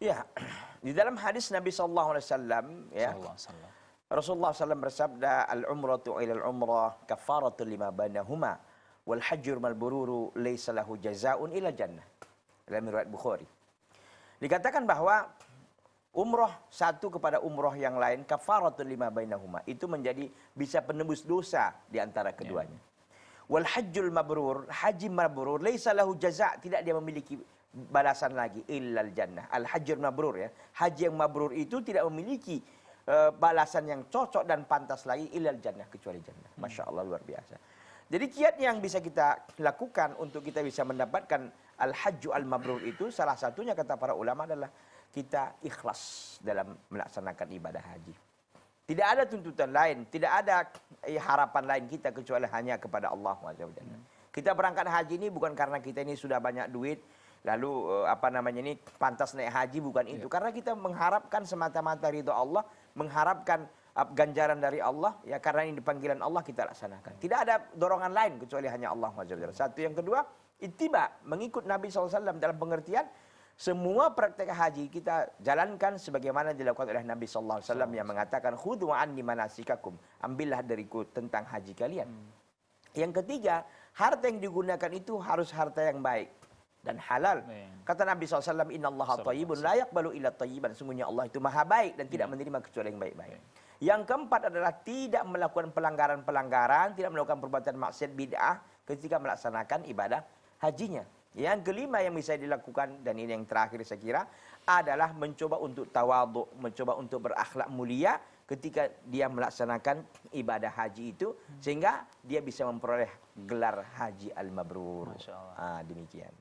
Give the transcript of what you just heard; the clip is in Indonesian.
Ya, di dalam hadis Nabi sallallahu alaihi wasallam ya, Rasulullah SAW bersabda, al-umratu ila al-umrah kafaratun lima bainahuma wal hajjul mabruru laisa lahu jazaa'un ila jannah. Dalam riwayat Bukhari. Dikatakan bahwa umrah satu kepada umrah yang lain kafaratun lima bainahuma, itu menjadi bisa penebus dosa di antara keduanya. Wal hajjul mabrur, haji mabrur laisa lahu jazaa', tidak dia memiliki balasan lagi illal jannah. Al hajjul mabrur ya, haji yang mabrur itu tidak memiliki balasan yang cocok dan pantas lagi illal jannah, kecuali jannah. Masya Allah, luar biasa. Jadi kiat yang bisa kita lakukan untuk kita bisa mendapatkan al-hajju al-mabrur itu, salah satunya kata para ulama adalah kita ikhlas dalam melaksanakan ibadah haji. Tidak ada tuntutan lain, tidak ada harapan lain kita kecuali hanya kepada Allah SWT. Kita berangkat haji ini bukan karena kita ini sudah banyak duit, lalu ini pantas naik haji, bukan itu. Karena kita mengharapkan semata-mata ridho Allah, mengharapkan ganjaran dari Allah, ya karena ini panggilan Allah kita laksanakan. Tidak ada dorongan lain kecuali hanya Allah SWT. Satu. Yang kedua, ittiba, mengikut Nabi SAW dalam pengertian semua praktek haji kita jalankan sebagaimana dilakukan oleh Nabi SAW yang mengatakan khudhu anni manasikakum, ambillah dariku tentang haji kalian. Yang ketiga, harta yang digunakan itu harus harta yang baik dan halal. Kata Nabi SAW, innallaha thayyibun la yaqbalu illa thayyiban. Sungguhnya Allah itu maha baik dan tidak menerima kecuali yang baik-baik. Yang keempat adalah tidak melakukan pelanggaran-pelanggaran, tidak melakukan perbuatan maksiat bid'ah ketika melaksanakan ibadah hajinya. Yang kelima yang bisa dilakukan, dan ini yang terakhir saya kira, adalah mencoba untuk tawadhu, mencoba untuk berakhlak mulia ketika dia melaksanakan ibadah haji itu, sehingga dia bisa memperoleh gelar haji al-mabrur. Demikian.